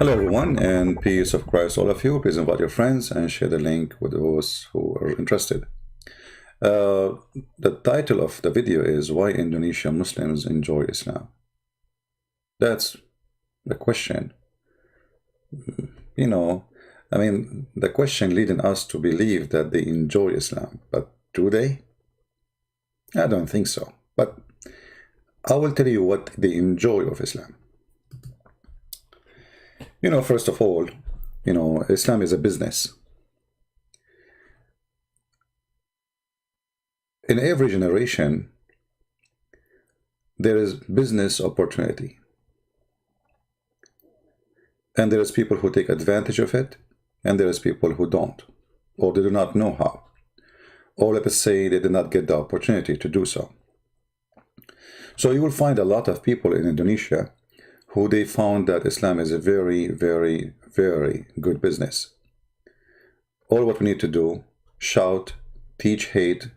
Hello everyone, and peace of Christ all of you. Please invite your friends and share the link with those who are interested. The title of the video is Why Indonesian Muslims Enjoy Islam. That's the question. The question leading us to believe that they enjoy Islam. But do they? I don't think so. But I will tell you what they enjoy of Islam. First of all, Islam is a business. In every generation, there is business opportunity. And there is people who take advantage of it, and there is people who don't, or they do not know how. Or let us say they did not get the opportunity to do so. So you will find a lot of people in Indonesia who they found that Islam is a very, very, very good business. All what we need to do, shout, teach hate,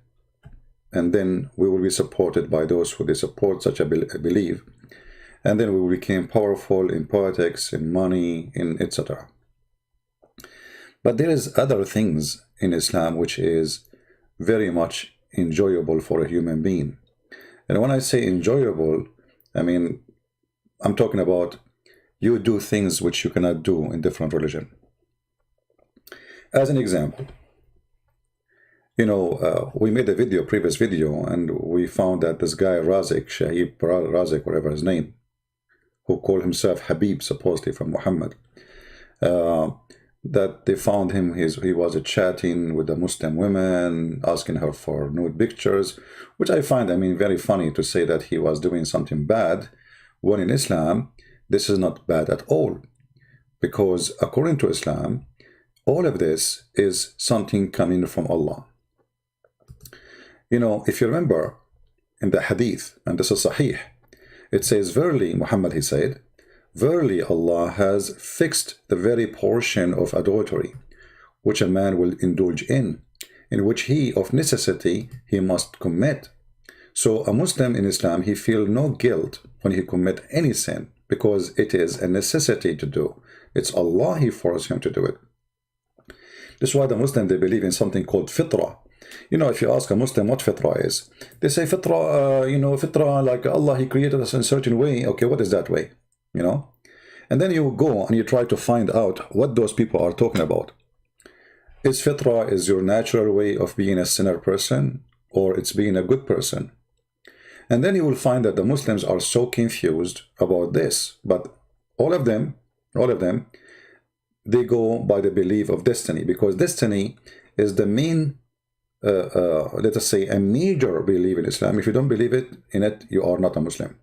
and then we will be supported by those who they support such a belief. And then we will become powerful in politics, in money, in etc. But there is other things in Islam which is very much enjoyable for a human being. And when I say enjoyable, I'm talking about you do things which you cannot do in different religion. As an example, we made a previous video, and we found that this guy Razik, Shahib Razik, whatever his name, who called himself Habib, supposedly from Muhammad, that they found him, he was chatting with a Muslim woman, asking her for nude pictures, which I find, very funny to say that he was doing something bad, when in Islam, this is not bad at all. Because according to Islam, all of this is something coming from Allah. If you remember in the hadith, and this is Sahih, it says, verily, Muhammad, he said, verily Allah has fixed the very portion of adultery, which a man will indulge in which he, of necessity, he must commit. So a Muslim in Islam, he feels no guilt when he commit any sin, because it is a necessity to do. It's Allah, he forced him to do it. This is why the Muslim, they believe in something called fitrah. If you ask a Muslim what fitrah is, they say fitrah, fitrah, like Allah, he created us in a certain way. Okay, what is that way? And then you go and you try to find out what those people are talking about. Is fitrah is your natural way of being a sinner person, or it's being a good person? And then you will find that the Muslims are so confused about this. But all of them, they go by the belief of destiny, because destiny is the main, let us say, a major belief in Islam. If you don't believe in it, you are not a Muslim.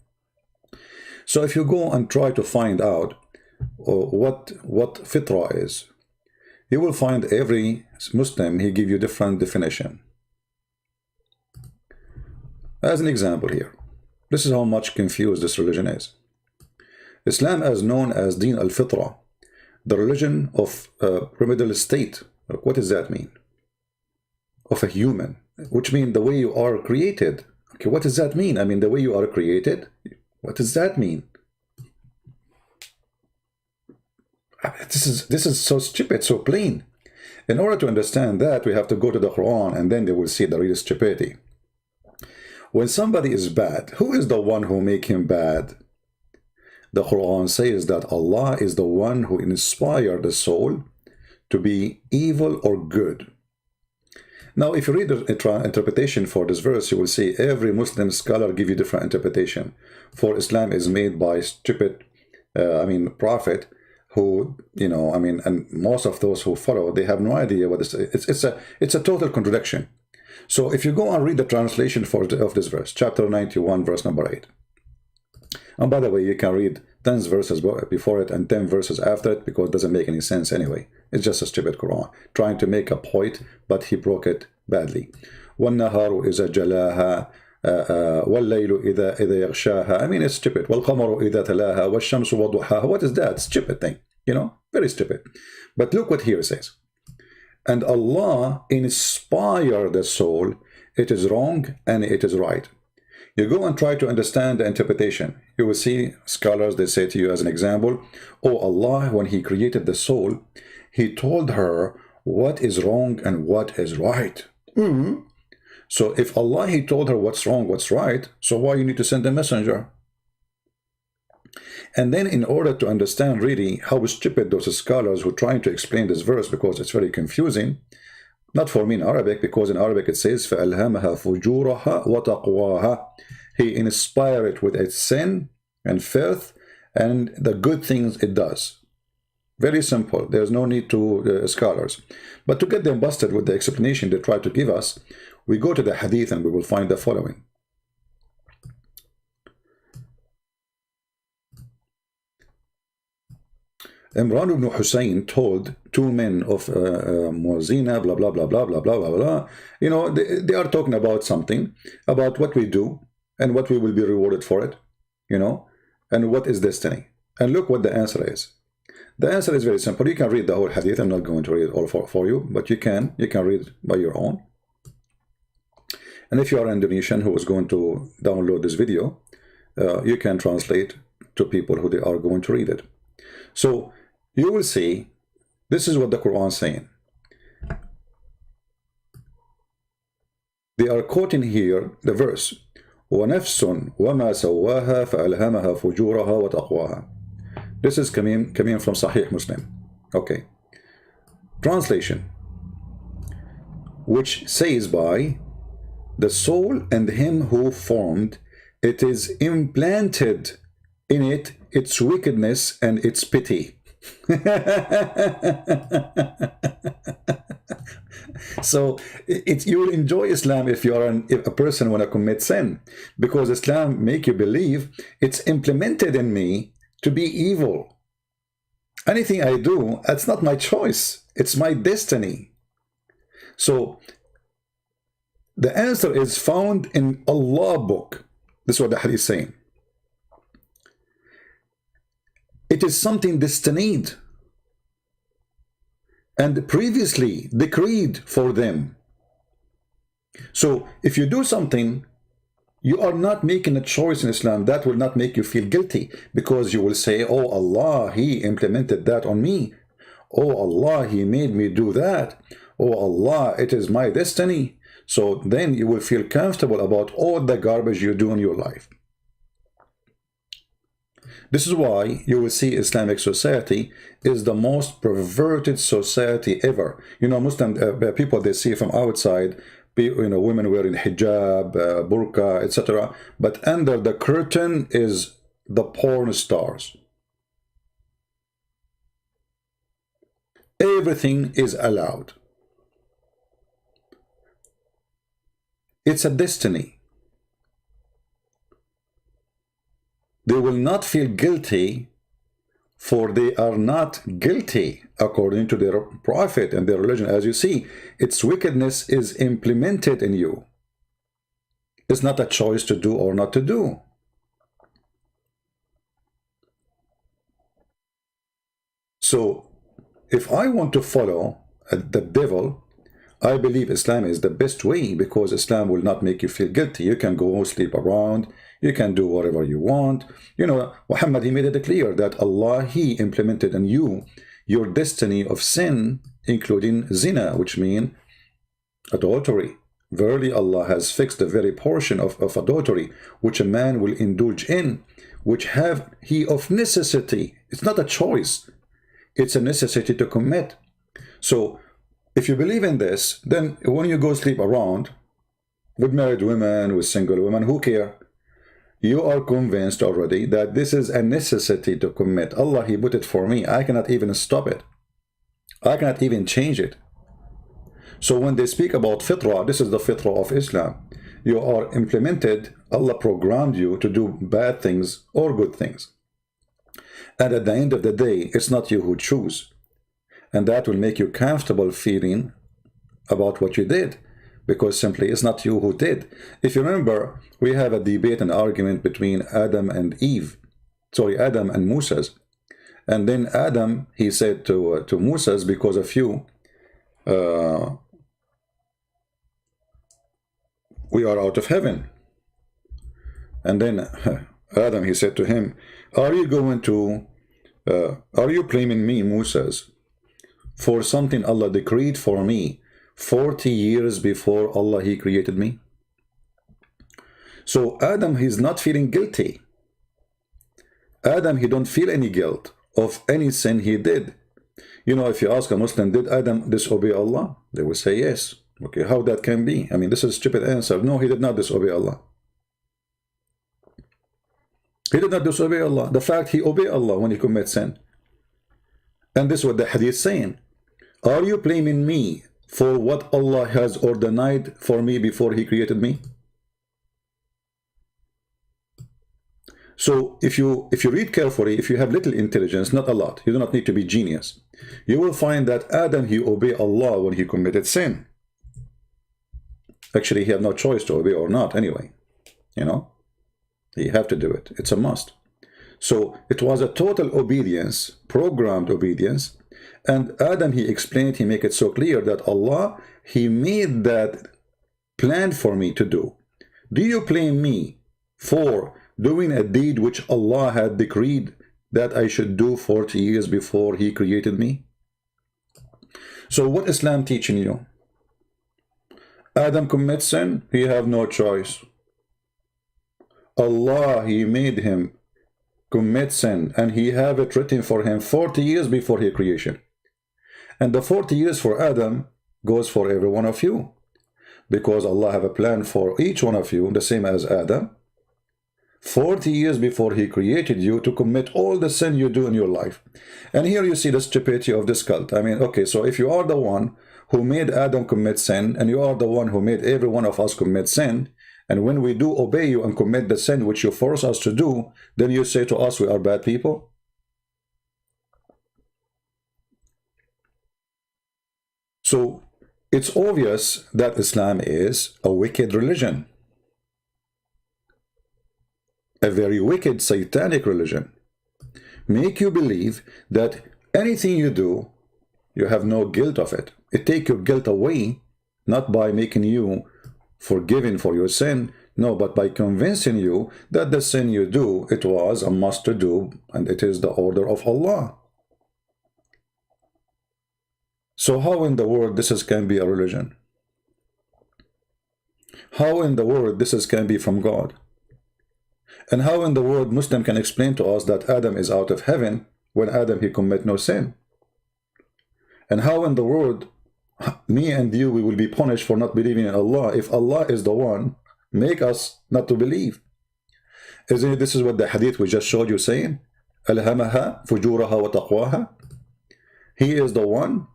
So if you go and try to find out what fitrah is, you will find every Muslim, he give you different definition. As an example here, this is how much confused this religion is. Islam is known as Deen al-Fitrah, the religion of remedial state. What does that mean? Of a human, which means the way you are created. Okay, what does that mean? The way you are created, what does that mean? This is so stupid, so plain. In order to understand that, we have to go to the Quran, and then they will see the real stupidity. When somebody is bad, who is the one who make him bad? The Quran says that Allah is the one who inspired the soul to be evil or good. Now, if you read the interpretation for this verse, you will see every Muslim scholar give you different interpretation. For Islam is made by stupid, prophet, who, and most of those who follow, they have no idea what this is. It's a total contradiction. So if you go and read the translation of this verse, chapter 91, verse number 8. And by the way, you can read 10 verses before it and 10 verses after it, because it doesn't make any sense anyway. It's just a stupid Quran, trying to make a point, but he broke it badly. وَالنَّهَارُ إِذَا جَلَاهَا وَاللَّيْلُ إِذَا يَغْشَاهَا. It's stupid. وَالْقَمَرُ إِذَا تَلَاهَا وَالشَّمْسُ وَضُحَاهَا. What is that? Stupid thing. Very stupid. But look what here it says. And Allah inspired the soul. It is wrong and it is right. You go and try to understand the interpretation. You will see scholars, they say to you as an example, oh, Allah, when He created the soul, He told her what is wrong and what is right. So if Allah, He told her what's wrong, what's right, so why you need to send a messenger? And then in order to understand really how stupid those scholars who are trying to explain this verse, because it's very confusing, not for me in Arabic, because in Arabic it says فَأَلْهَمَهَا فُجُورَهَا وَتَقْوَاهَا. He inspired it with its sin and filth and the good things it does. Very simple. There's no need to scholars. But to get them busted with the explanation they try to give us, we go to the hadith and we will find the following. Imran ibn Hussein told two men of Muazzina, blah, blah, blah, blah, blah, blah, blah, blah. You know, they are talking about something, about what we do and what we will be rewarded for it, you know, and what is destiny. And look what the answer is. The answer is very simple. You can read the whole hadith. I'm not going to read it all for you, but you can read it by your own. And if you are an Indonesian who is going to download this video, you can translate to people who they are going to read it. So you will see, this is what the Quran is saying. They are quoting here the verse, وَنَفْسٌ وَمَا سَوَّاهَا فَأَلْهَمَهَا فُجُورَهَا وَتَقْوَاهَا. This is coming from Sahih Muslim. Okay. Translation, which says by the soul and him who formed, it is implanted in it its wickedness and its pity. So you will enjoy Islam if you are a person want to commit sin, because Islam make you believe it's implemented in me to be evil. Anything I do, that's not my choice, it's my destiny. So the answer is found in Allah book. This is what the hadith is saying. It is something destined and previously decreed for them. So if you do something, you are not making a choice in Islam. That will not make you feel guilty, because you will say, oh Allah, He implemented that on me. Oh Allah, He made me do that. Oh Allah, it is my destiny. So then you will feel comfortable about all the garbage you do in your life. This is why you will see Islamic society is the most perverted society ever. You know, Muslim people, they see from outside, you know, women wearing hijab, burqa, etc. But under the curtain is the porn stars. Everything is allowed. It's a destiny. They will not feel guilty, for they are not guilty according to their prophet and their religion. As you see, its wickedness is implemented in you. It's not a choice to do or not to do. So if I want to follow the devil, I believe Islam is the best way, because Islam will not make you feel guilty. You can go sleep around, you can do whatever you want. You know, Muhammad, he made it clear that Allah, He implemented in you your destiny of sin, including zina, which means adultery. Verily, Allah has fixed the very portion of adultery which a man will indulge in, which have he of necessity. It's not a choice. It's a necessity to commit. So if you believe in this, then when you go sleep around with married women, with single women, who care? You are convinced already that this is a necessity to commit. Allah, He put it for me. I cannot even stop it. I cannot even change it. So when they speak about fitrah, this is the fitrah of Islam. You are implemented. Allah programmed you to do bad things or good things. And at the end of the day, it's not you who choose. And that will make you comfortable feeling about what you did, because simply it's not you who did. If you remember, we have a debate and argument between Adam and Eve. Sorry, Adam and Moses. And then Adam, he said to Moses, because of you, we are out of heaven. And then Adam, he said to him, are you blaming me, Moses, for something Allah decreed for me 40 years before Allah, he created me? So Adam, he's not feeling guilty. Adam, he don't feel any guilt of any sin he did. You know, if you ask a Muslim, did Adam disobey Allah? They will say yes. Okay, how that can be? I mean, this is a stupid answer. No, he did not disobey Allah. He did not disobey Allah. The fact he obeyed Allah when he commits sin. And this is what the hadith is saying. Are you blaming me for what Allah has ordained for me before he created me? So if you read carefully, if you have little intelligence, not a lot, you do not need to be genius, you will find that Adam, he obeyed Allah when he committed sin. Actually, he had no choice to obey or not anyway. You know, he had to do it. It's a must. So it was a total obedience, programmed obedience. And Adam, he explained, he made it so clear that Allah, he made that plan for me to do. Do you blame me for doing a deed which Allah had decreed that I should do 40 years before he created me? So what Islam teaching you? Adam commits sin, he have no choice. Allah, he made him commit sin, and he have it written for him 40 years before his creation. And the 40 years for Adam goes for every one of you, because Allah have a plan for each one of you, the same as Adam. 40 years before he created you to commit all the sin you do in your life. And here you see the stupidity of this cult. I mean, okay, so if you are the one who made Adam commit sin, and you are the one who made every one of us commit sin, and when we do obey you and commit the sin which you force us to do, then you say to us we are bad people? So it's obvious that Islam is a wicked religion. A very wicked, satanic religion. Make you believe that anything you do, you have no guilt of it. It takes your guilt away, not by making you forgiven for your sin, no, but by convincing you that the sin you do, it was a must to do, and it is the order of Allah. So how in the world this can be a religion? How in the world this can be from God? And how in the world Muslim can explain to us that Adam is out of heaven when Adam, he commit no sin? And how in the world me and you, we will be punished for not believing in Allah if Allah is the one make us not to believe? Isn't it, this is what the hadith we just showed you saying? Alhamaha fujuraha wa taqwaha. He is the one.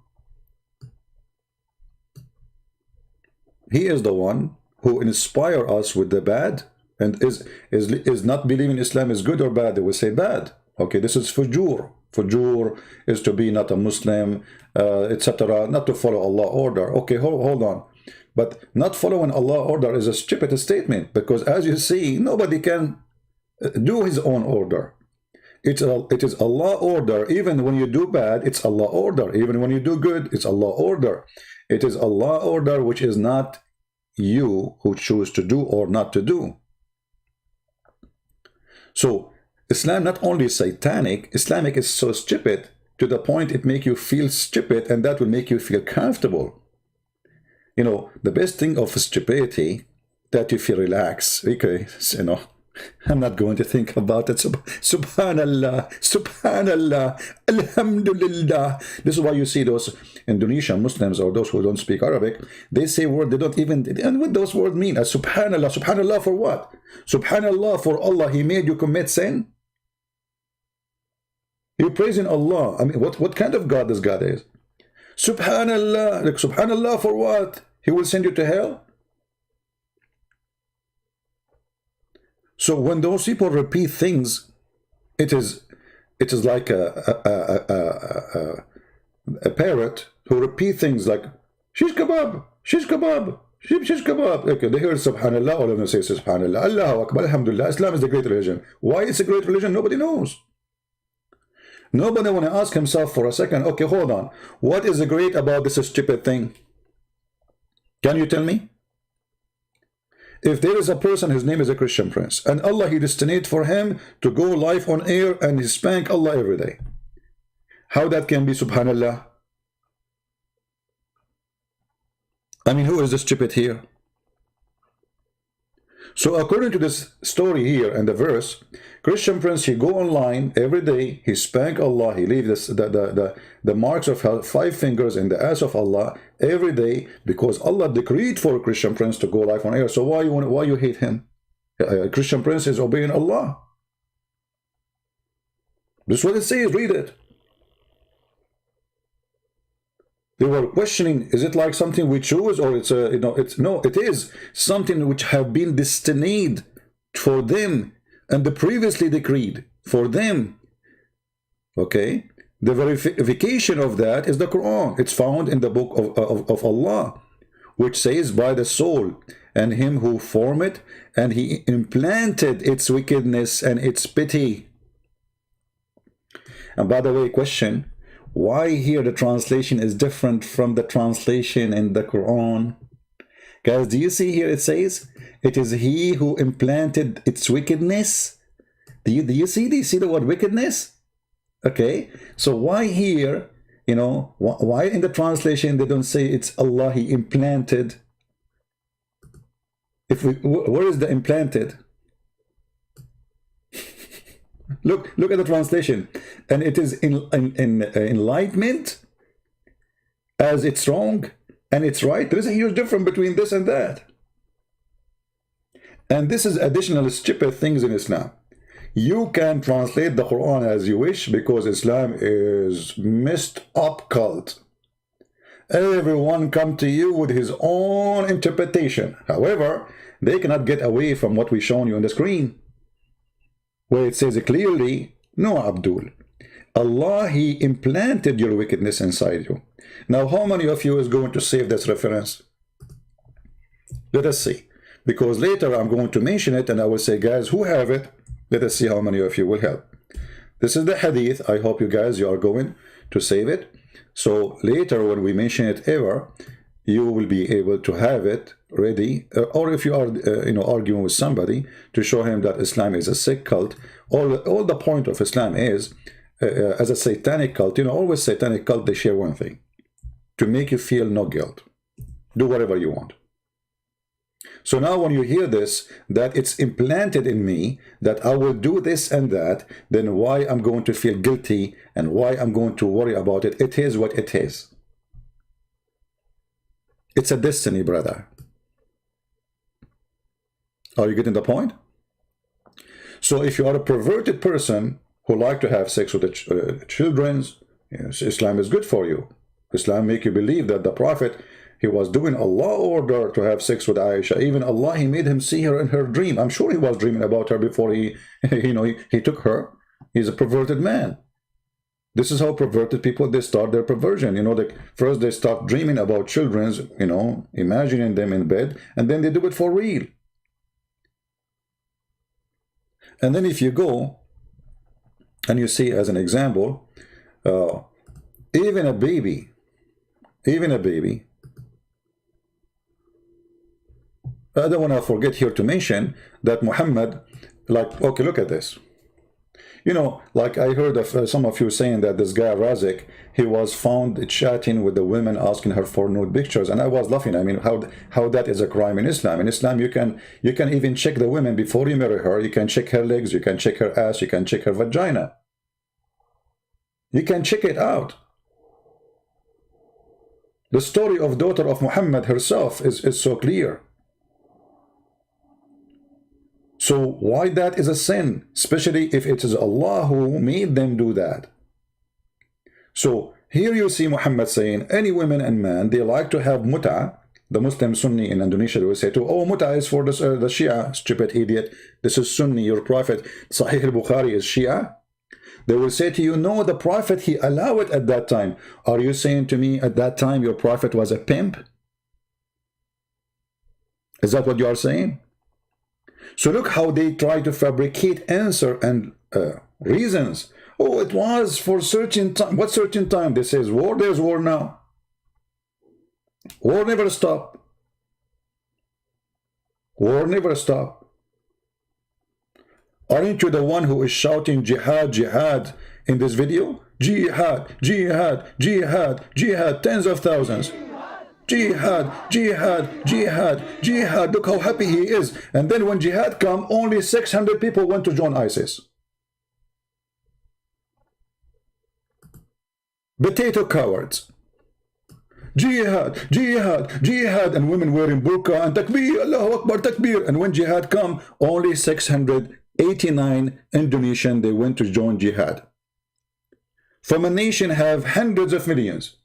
He is the one who inspire us with the bad. And is not believing Islam is good or bad? They will say bad. Okay, this is fujur. Fujur is to be not a Muslim, etc., not to follow Allah order. Okay, hold on. But not following Allah order is a stupid statement, because as you see, nobody can do his own order. It is Allah order. Even when you do bad, it's Allah order. Even when you do good, it's Allah order. It is Allah order, which is not you who choose to do or not to do. So Islam not only is satanic, Islamic is so stupid to the point it make you feel stupid, and that will make you feel comfortable. You know, the best thing of stupidity, that you feel relaxed. Okay, you know, I'm not going to think about it. Subhanallah, Subhanallah, Alhamdulillah. This is why you see those Indonesian Muslims or those who don't speak Arabic, they say words they don't even, and what those words mean? Subhanallah, Subhanallah for what? Subhanallah for Allah, he made you commit sin? You're praising Allah. I mean, what kind of God this God is? Subhanallah, like Subhanallah for what? He will send you to hell? So when those people repeat things, it is like a parrot who repeat things like shish kebab, shish kebab, shish kebab. Okay, they hear Subhanallah, all of them say Subhanallah, Allahu Akbar, Alhamdulillah. Islam is the great religion. Why it's a great religion? Nobody knows. Nobody want to ask himself for a second, okay, hold on. What is great about this stupid thing? Can you tell me? If there is a person, his name is a Christian prince, and Allah, he destined for him to go live on air and he spank Allah every day. How that can be, subhanallah? I mean, who is the stupid here? So according to this story here and the verse, Christian prince, he go online every day, he spank Allah, he leave this, the marks of 5 fingers in the ass of Allah every day, because Allah decreed for Christian prince to go live on air. So why you hate him? Christian prince is obeying Allah. This is what it says, read it. They were questioning, is it like something we choose, or it's a, no, it is something which have been destined for them and the previously decreed for them. Okay, the verification of that is the Quran. It's found in the book of Allah, which says, by the soul and him who formed it, and he implanted its wickedness and its pity. And by the way, question, why here the translation is different from the translation in the Quran? Guys, do you see here it says, it is he who implanted its wickedness? Do you see the word wickedness? Okay, so why here, why in the translation they don't say it's Allah, he implanted? Where is the implanted? Look at the translation, and it is in enlightenment as it's wrong and it's right. There is a huge difference between this and that. And this is additional stupid things in Islam. You can translate the Quran as you wish, because Islam is messed up cult. Everyone come to you with his own interpretation. However, they cannot get away from what we've shown you on the screen, where it says clearly, no, Abdul, Allah, he implanted your wickedness inside you. Now, how many of you is going to save this reference? Let us see, because later I'm going to mention it and I will say, guys, who have it? Let us see how many of you will help. This is the hadith. I hope you guys, you are going to save it. So later when we mention it ever, you will be able to have it ready, or if you are arguing with somebody, to show him that Islam is a sick cult. All the point of Islam is, as a satanic cult, always satanic cult, they share one thing: to make you feel no guilt. Do whatever you want. So now when you hear this, that it's implanted in me, that I will do this and that, then why I'm going to feel guilty and why I'm going to worry about it? It is what it is. It's a destiny, brother. Are you getting the point? So if you are a perverted person who like to have sex with the children, Islam is good for you. Islam make you believe that the Prophet, he was doing Allah order to have sex with Aisha. Even Allah, he made him see her in her dream. I'm sure he was dreaming about her before he took her. He's a perverted man. This is how perverted people, they start their perversion. First they start dreaming about children's, imagining them in bed, and then they do it for real. And then if you go and you see, as an example, even a baby, I don't want to forget here to mention that Muhammad, okay, look at this. Like I heard of some of you saying that this guy Razik, he was found chatting with the women, asking her for nude pictures, and I was laughing. I mean, how that is a crime in Islam? In Islam, you can even check the women before you marry her. You can check her legs, you can check her ass, you can check her vagina. You can check it out. The story of daughter of Muhammad herself is so clear. So why that is a sin, especially if it is Allah who made them do that? So here you see Muhammad saying, any women and man, they like to have muta. The Muslim Sunni in Indonesia, they will say, oh, muta is for the Shia, stupid idiot. This is Sunni, your Prophet. Sahih al-Bukhari is Shia. They will say to you, no, the Prophet, he allowed it at that time. Are you saying to me at that time your Prophet was a pimp? Is that what you are saying? So look how they try to fabricate answer and reasons. Oh, it was for certain time. What certain time? They say war, there's war now. War never stopped. War never stop. Aren't you the one who is shouting jihad, jihad in this video? Jihad, jihad, jihad, jihad, tens of thousands. Jihad, jihad, jihad, jihad. Look how happy he is. And then when jihad come, only 600 people went to join ISIS. Potato cowards. Jihad, jihad, jihad, and women wearing burqa and takbir, Allahu Akbar, takbir. And when jihad come, only 689 Indonesian, they went to join jihad. From a nation have hundreds of millions.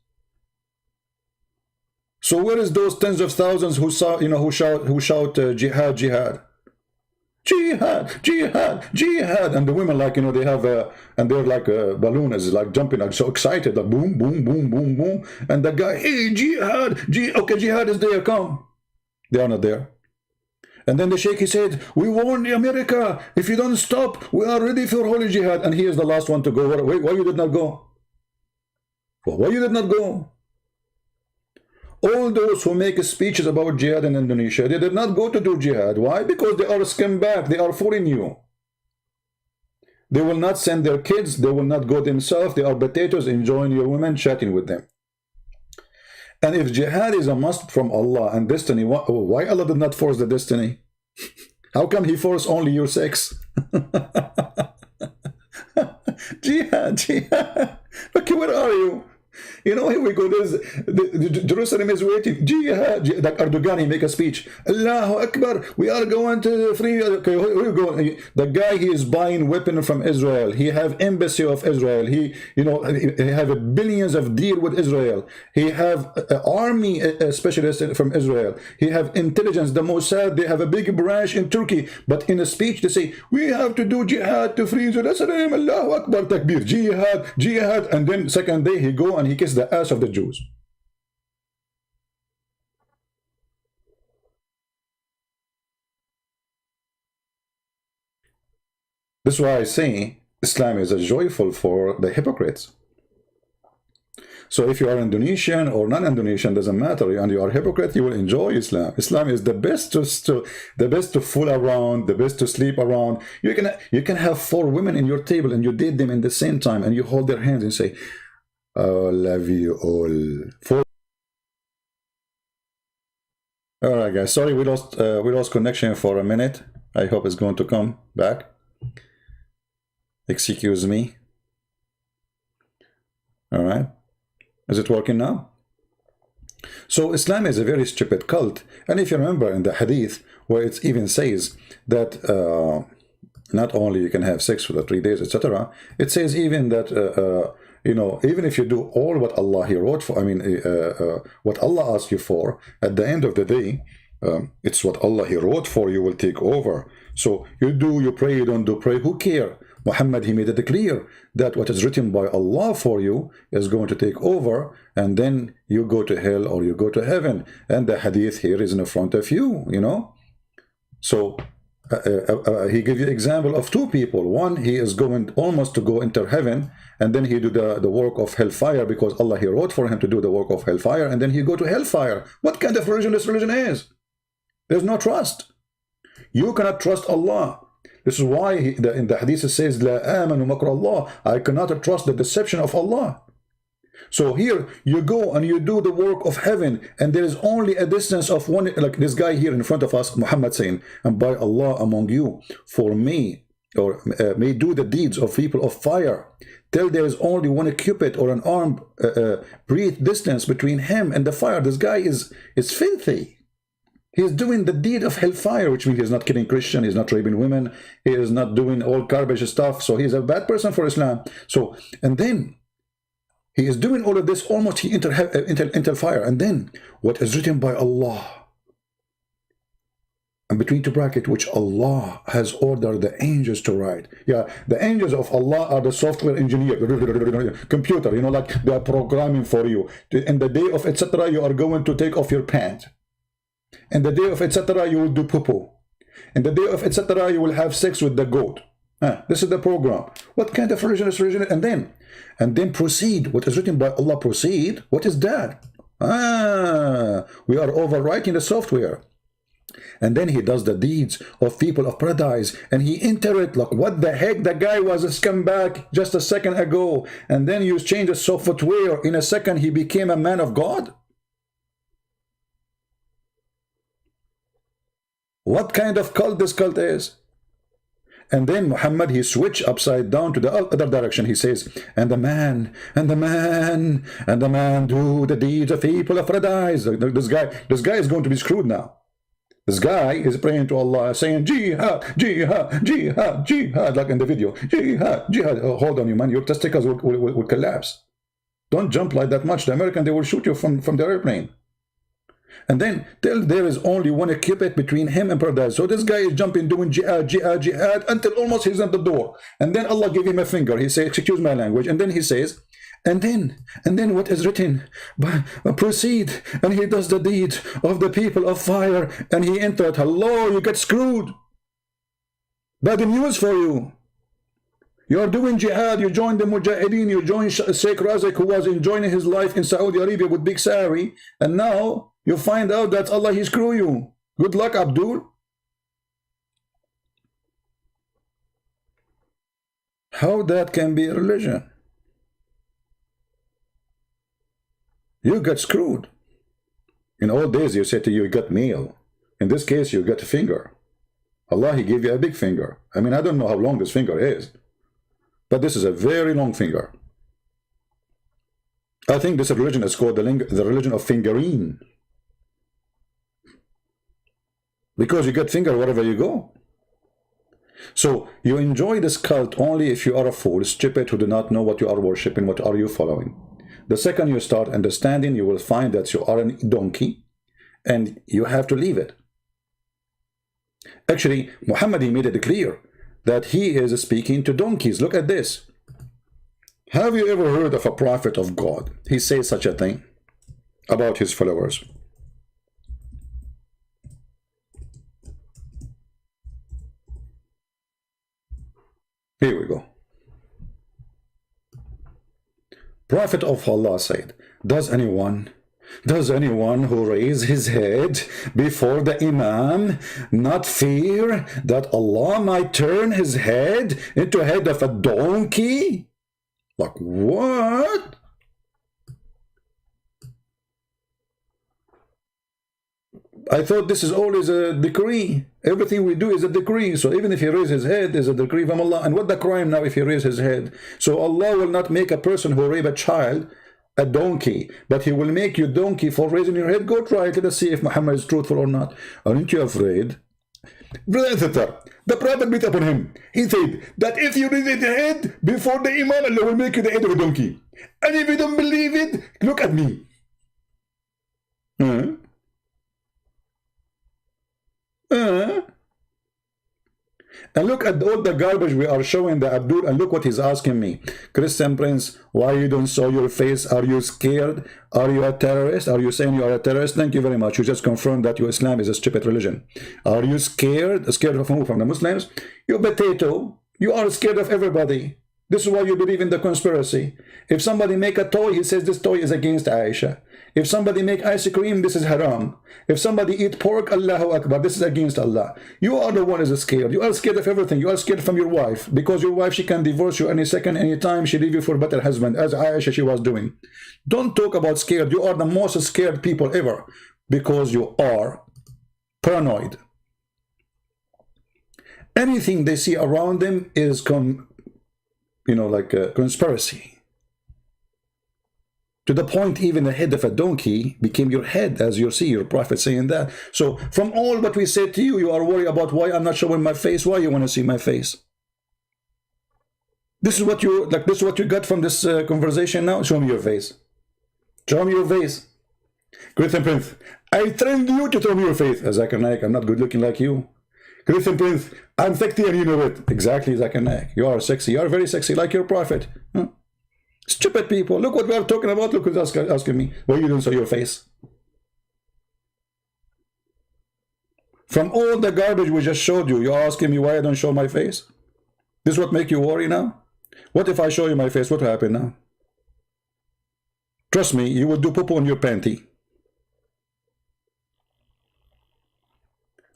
So where is those tens of thousands who saw, who shout jihad, jihad, jihad, jihad, jihad, and the women like they have and they're like balloon is like jumping, like so excited, like boom, boom, boom, boom, boom, and the guy, hey, jihad, okay, jihad is there, come. They are not there. And then the sheikh, he said, we warn America, if you don't stop, we are ready for holy jihad. And he is the last one to go. Why you did not go? Why you did not go? All those who make speeches about jihad in Indonesia, they did not go to do jihad. Why? Because they are scumbag. They are fooling you. They will not send their kids. They will not go themselves. They are potatoes enjoying your women, chatting with them. And if jihad is a must from Allah and destiny, why Allah did not force the destiny? How come he forced only your sex? Jihad, jihad. Okay, where are you? Here we go. Jerusalem is waiting. Jihad. Like Erdogan, he make a speech. Allahu Akbar. We are going to free. Okay, where you go? The guy, he is buying weapons from Israel. He have embassy of Israel. He have billions of deal with Israel. He have army specialists from Israel. He have intelligence. The Mossad, they have a big branch in Turkey. But in a speech, they say, we have to do jihad to free Jerusalem. Allahu Akbar, takbir. Jihad, jihad. And then second day, he go and he kissed the ass of the Jews. This is why I say Islam is a joyful for the hypocrites. So if you are Indonesian or non-Indonesian, doesn't matter, and you are a hypocrite, you will enjoy Islam. Islam is the best to fool around, the best to sleep around. You can have 4 women in your table and you date them in the same time and you hold their hands and say, oh, love you all. All right, guys. Sorry, we lost connection for a minute. I hope it's going to come back. Excuse me. All right. Is it working now? So Islam is a very stupid cult. And if you remember in the hadith, where it even says that not only you can have sex for the 3 days, etc., it says even that even if you do all what Allah He wrote for, what Allah asked you for, at the end of the day, it's what Allah He wrote for you will take over. So you do, you pray, you don't do pray, who care? Muhammad, he made it clear that what is written by Allah for you is going to take over, and then you go to hell or you go to heaven. And the hadith here is in front of you, So he gives you example of 2 people. One, he is going almost to go into heaven, and then he do the work of hellfire because Allah He wrote for him to do the work of hellfire, and then he go to hellfire. What kind of religion this religion is? There's no trust. You cannot trust Allah. This is why in the hadith it says, La amanu makr Allah. I cannot trust the deception of Allah. So here you go and you do the work of heaven, and there is only a distance of one, like this guy here in front of us, Muhammad saying, and by Allah among you, for me, or may do the deeds of people of fire, till there is only one cubit or an arm breadth distance between him and the fire. This guy is filthy. He is doing the deed of hellfire, which means he's not killing Christian, he's not raping women, he is not doing all garbage stuff, so he's a bad person for Islam. So, and then he is doing all of this, almost he enter fire, and then what is written by Allah, and between 2 brackets, which Allah has ordered the angels to write. Yeah, the angels of Allah are the software engineer, computer, like they are programming for you. In the day of etc., you are going to take off your pants. In the day of etc., you will do poo-poo. In the day of etc., you will have sex with the goat. This is the program. What kind of religion is religion? And then proceed. What is written by Allah, proceed. What is that? We are overwriting the software. And then he does the deeds of people of paradise, and he enter it. Like, what the heck? The guy was a scumbag just a second ago, and then you change the software. In a second, he became a man of God. What kind of cult this cult is? And then Muhammad, he switched upside down to the other direction. He says, and the man do the deeds of people of paradise. This guy is going to be screwed now. This guy is praying to Allah, saying, jihad, jihad, jihad, jihad, like in the video. Jihad, jihad. Oh, hold on, you man, your testicles will collapse. Don't jump like that much. The American, they will shoot you from the airplane. And then till there is only one cubit between him and paradise. So this guy is jumping, doing jihad, jihad, jihad, until almost he's at the door. And then Allah gave him a finger. He says, excuse my language. And then he says, and then what is written, proceed, and he does the deed of the people of fire, and he entered. Hello, you get screwed. Bad news for you. You are doing jihad, you join the mujahideen, you join Sheikh Razak, who was enjoying his life in Saudi Arabia with big salary, and now you find out that Allah, he screw you. Good luck, Abdul. How that can be a religion? You got screwed. In old days, you said to you got meal. In this case, you got a finger. Allah, he gave you a big finger. I mean, I don't know how long this finger is, but this is a very long finger. I think this religion is called the religion of fingering. Because you get finger wherever you go. So you enjoy this cult only if you are a fool, stupid, who do not know what you are worshipping, what are you following. The second you start understanding, you will find that you are a donkey and you have to leave it. Actually, Muhammad, he made it clear that he is speaking to donkeys. Look at this. Have you ever heard of a prophet of God? He says such a thing about his followers. Here we go. Prophet of Allah said, does anyone who raises his head before the Imam not fear that Allah might turn his head into the head of a donkey? Like, what? I thought this is always a decree. Everything we do is a decree. So even if he raises his head, is a decree from Allah. And what the crime now if he raises his head? So Allah will not make a person who rape a child a donkey, but he will make you donkey for raising your head. Go try it. Let us see if Muhammad is truthful or not. Aren't you afraid? Brother and sister, the Prophet beat upon him. He said that if you raise your head before the Imam, Allah will make you the head of a donkey. And if you don't believe it, look at me. And look at all the garbage we are showing the Abdul, and look what he's asking me. Christian Prince, why you don't show your face? Are you scared? Are you a terrorist? Are you saying you are a terrorist? Thank you very much. You just confirmed that your Islam is a stupid religion. Are you scared? Scared of who? From the Muslims? You potato. You are scared of everybody. This is why you believe in the conspiracy. If somebody make a toy, he says this toy is against Aisha. If somebody make ice cream, this is haram. If somebody eat pork, Allahu Akbar, this is against Allah. You are the one who is scared. You are scared of everything. You are scared from your wife. Because your wife, she can divorce you any second, any time. She leave you for a better husband, as Aisha, she was doing. Don't talk about scared. You are the most scared people ever. Because you are paranoid. Anything they see around them is, like a conspiracy. To the point even the head of a donkey became your head, as you see your prophet saying that. So from all what we said to you, you are worried about why I'm not showing my face. Why you want to see my face? This is what you like. This is what you got from this conversation now. Show me your face. Show me your face. Christian Prince, I trained you to show me your face. Zakir Naik, I'm not good looking like you. Christian Prince, I'm sexy and you know it. Exactly, Zakir Naik. You are sexy. You are very sexy like your prophet. Huh? Stupid people. Look what we are talking about. Look who's asking me. Why you don't show your face? From all the garbage we just showed you, you're asking me why I don't show my face? This is what make you worry now? What if I show you my face? What will happen now? Trust me, you will do poo-poo on your panty.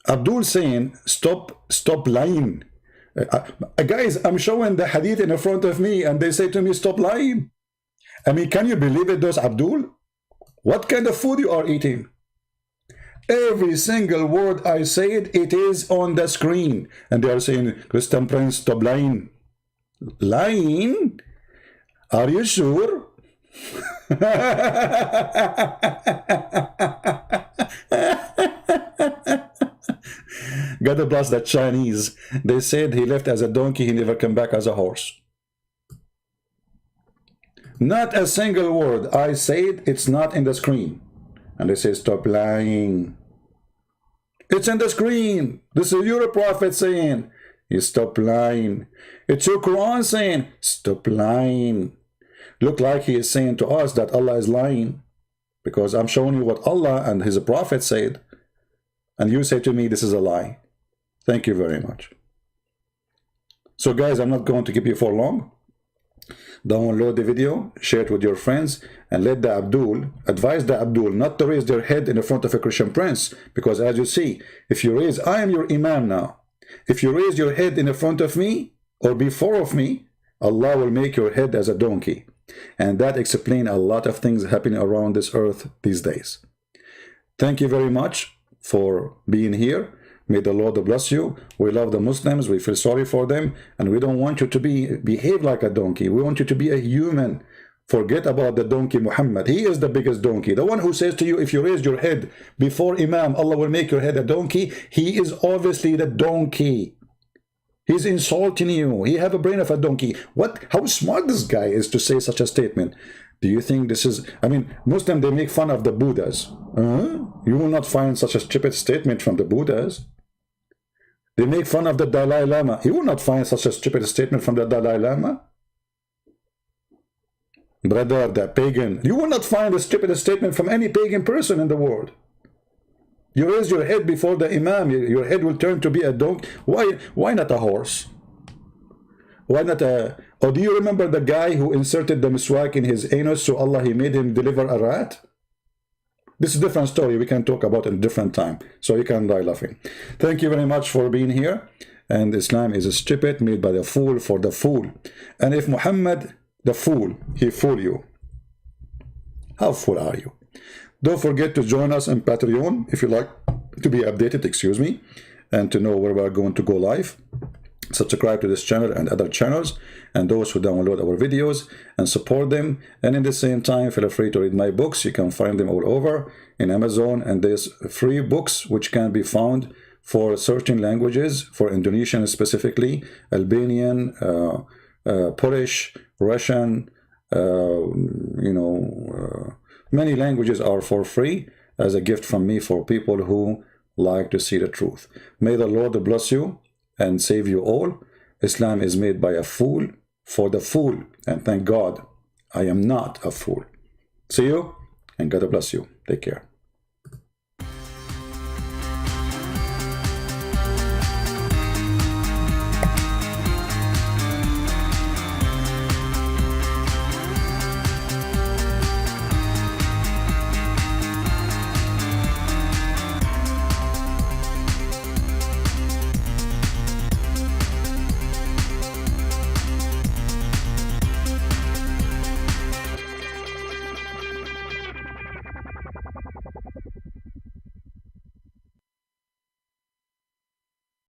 Abdul saying, stop lying. Guys, I'm showing the hadith in front of me and they say to me, stop lying. I mean, can you believe it, those Abdul? What kind of food you are eating? Every single word I said, it is on the screen. And they are saying, Christian Prince, stop lying. Lying? Are you sure? God bless the Chinese. They said he left as a donkey, he never came back as a horse. Not a single word I said, it's not in the screen. And they say, stop lying. It's in the screen. This is your prophet saying, you stop lying. It's your Quran saying, stop lying. Look like he is saying to us that Allah is lying, because I'm showing you what Allah and his prophet said, and you say to me this is a lie. Thank you very much. So guys, I'm not going to keep you for long. Download the video, share it with your friends, and let the Abdul, advise the Abdul not to raise their head in the front of a Christian prince, because as you see, if you raise, I am your Imam now. If you raise your head in the front of me or before of me, Allah will make your head as a donkey. And that explains a lot of things happening around this earth these days. Thank you very much for being here. May the Lord bless you. We love the Muslims. We feel sorry for them. And we don't want you to behave like a donkey. We want you to be a human. Forget about the donkey Muhammad. He is the biggest donkey. The one who says to you, if you raise your head before Imam, Allah will make your head a donkey. He is obviously the donkey. He's insulting you. He have a brain of a donkey. What? How smart this guy is to say such a statement. Do you think this is... I mean, Muslims, they make fun of the Buddhas. You will not find such a stupid statement from the Buddhas. They make fun of the Dalai Lama. You will not find such a stupid statement from the Dalai Lama. Brother, the pagan. You will not find a stupid statement from any pagan person in the world. You raise your head before the Imam, your head will turn to be a donkey. Why not a horse? Why not a... Or do you remember the guy who inserted the miswak in his anus, so Allah, he made him deliver a rat? This is a different story. We can talk about it in a different time. So you can die laughing. Thank you very much for being here. And Islam is a stupid made by the fool for the fool. And if Muhammad, the fool, he fool you, how fool are you? Don't forget to join us on Patreon if you like to be updated, excuse me, and to know where we're going to go live. Subscribe to this channel and other channels, and those who download our videos and support them. And in the same time, feel free to read my books. You can find them all over in Amazon, and there's free books which can be found for certain languages, for Indonesian specifically, Albanian, Polish, Russian, many languages are for free as a gift from me for people who like to see the truth. May the Lord bless you and save you all. Islam is made by a fool for the fool. And thank God I am not a fool. See you, and God bless you. Take care.